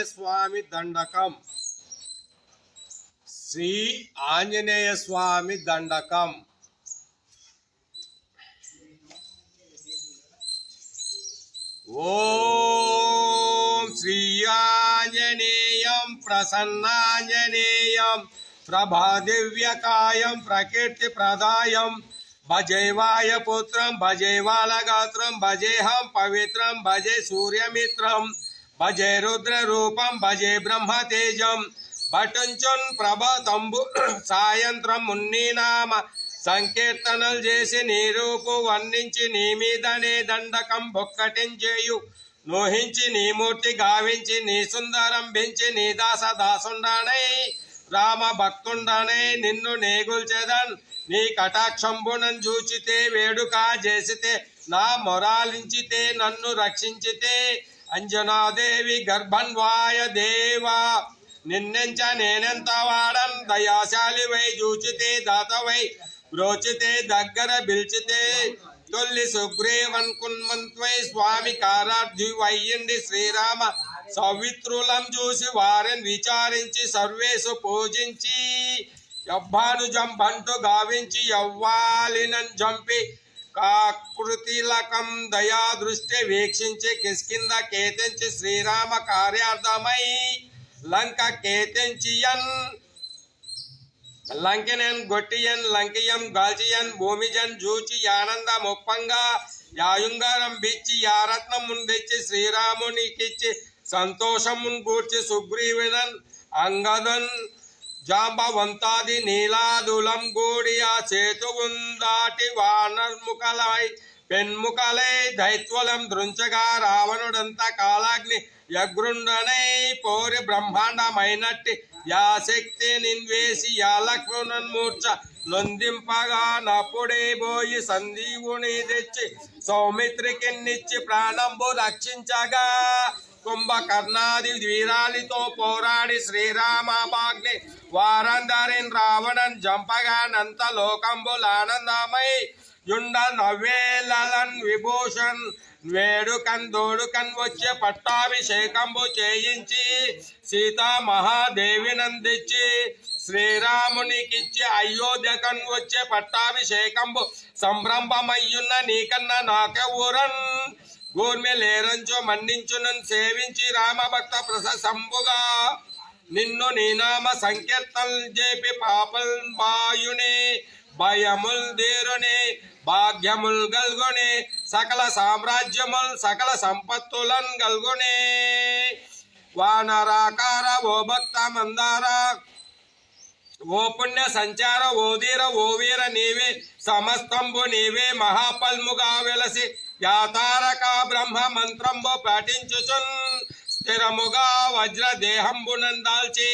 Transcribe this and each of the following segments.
స్వామి దండకం. శ్రీ ఆంజనేయ స్వామి దండకం. ఓం శ్రీ ఆంజనేయం ప్రసన్నాంజనేయం ప్రభాదివ్యకాయం ప్రకీర్తి ప్రదాయం భజైవాయ పుత్రం భజైవాలగాత్రం భజేహం పవిత్రం భజే సూర్యమిత్రం భజే రుద్ర రూపం భజే బ్రహ్మ తేజం పఠించున్ ప్రభతంబు సాయంత్రం మున్నీనామ సంకీర్తనలు చేసి నీ రూపు వర్ణించి నీ మీదనే దండకం బొక్కటించేయు నోహించి నీ మూర్తి గావించి నీ సుందరం పెంచి నీ దాసుండనై రామ భక్తుండనై నిన్ను నేగుల్చెదన్ నీ కటాక్షంబునన్ చూచితే వేడుక చేసితే నా మొరాలించితే నన్ను రక్షించితే అంజనాదేవి గర్భన్వాయ దేవా నిన్నెంచ నేనెంత వాడన్ దయాశాలివై చూచితే దాతవై బ్రోచితే దగ్గర పిలిచితే తొల్లి సుగ్రీవన్ కున్మంత్వై స్వామి కారార్థివయ్యండి శ్రీరామ సౌమిత్రులం చూసి వారిని విచారించి సర్వేసు పూజించి యవ్వానుజం బంటు గావించి యవ్వాలినన్ జంపి కాకృతిలకం దయా దృష్టి వీక్షించి కిష్కింద కేతించి శ్రీరామ కార్యార్థమై లంక కేతించియన్ లంకెనన్ గొట్టియన్ లంకియం గాల్చియన్ భూమిజన్ జూచి ఆనంద మొప్పంగా యాయుంగారం బిచ్చి యారత్నం ముందెచ్చి శ్రీరామునికిచ్చి సంతోషమున్ గూర్చి సుగ్రీవనన్ అంగదన్ జాంబవంతాది నీలాదులం గూడి ఆ చేతువుందాటి వానర్ముఖలై పెన్ముఖలై దైత్వలం దృంచగా రావణుడంత కాలాగ్ని యగ్రుండనై పోరి బ్రహ్మాండమైనట్టి యా శక్తి నిన్వేసి యా లక్ష్మణన్ మూర్ఛ నొందింపగా నప్పుడే పోయి సందీవుని తెచ్చి సౌమిత్రికిన్నిచ్చి ప్రాణంబు రక్షించగా కుంభకర్ణాది వీరాలితో పోరాడి శ్రీరామాగ్ని వారందరిన్ రావణన్ జంపగానంత లోకంబులానందమై యుండ నవ్వేలన్ విభూషణ్ వేడుకన్ దోడుకన్ వచ్చే పట్టాభిషేకంబు చేయించి సీతా మహాదేవినందించి శ్రీరామునికిచ్చి అయోధ్యకన్ వచ్చే పట్టాభిషేకంబు సంభ్రమమయ్యున్న నీకన్నా నాకెవరన్ గూర్మెలేరంచో మన్నించునన్ సేవించి రామభక్త ప్రశంబుగా నిన్ను నీనామ సంకీర్తనలు చేపి పాపల్ బాయునే భయముల్ దేరునే భాగ్యముల్ గల్గొనే సకల సామ్రాజ్యముల్ సకల సంపత్తులన్ గల్గొనే వానరాకార ఓ భక్త మందార ఓ పుణ్య సంచార ఓ ధీర ఓ వీర నీవే సమస్తంబు నీవే మహాపల్ముగా వెలసి యాతారక బ్రహ్మ మంత్రంబు పఠించుచున్ స్థిరముగా వజ్ర దేహంబునందాల్చి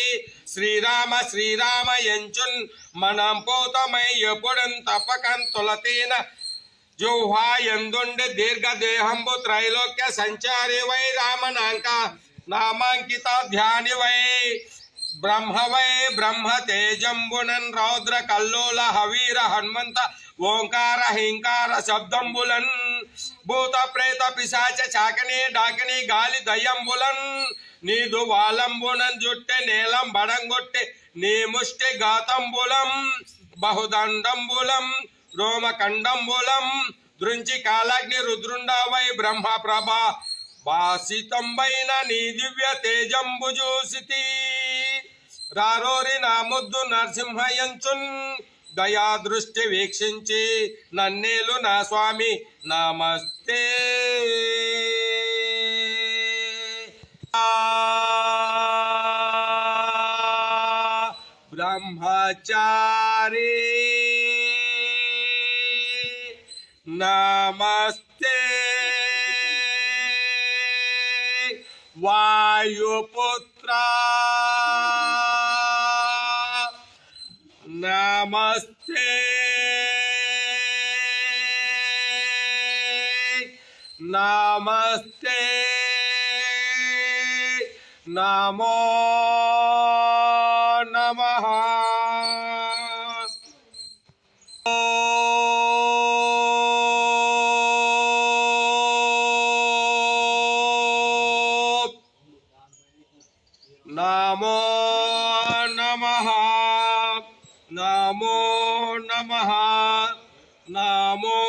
శ్రీరామ శ్రీరామ ఎంచున్ మనం పోతమై ఎప్పుడన్ తప్పకన్ తులతీన జౌహా ఎందుండి దీర్ఘ దేహంబు త్రైలోక్య సంచారి వై రామనాంక నామాంకిత ధ్యానివై బ్రహ్మవై బ్రహ్మ తేజంబునన్ రౌద్ర కల్లోల హవీర హనుమంత ఓంకార హింకార శబ్దంబులన్ భూత ప్రేత పిశాచ చాకని డాకిని గాలి దయ్యంబులన్ నీదు వాలంబునన్ జుట్టె నేలం బడంగొట్టె నీ ముష్టి గాతంబులం బహుదండంబులం రోమకండంబులం దృంచి కాలాగ్ని రుద్రుండవై బ్రహ్మ ప్రభా భాసితంబైన నీ దివ్య తేజంబు చూసితి రారోరి నా ముద్దు నరసింహయంచున్ దయా దృష్టి వీక్షించి నన్నేలు నా స్వామి నమస్తే బ్రహ్మచారి నమస్తే వాయుపుత్ర నమస్తే నమస్తే నమో నమః नमो नमः नमो नमः नमो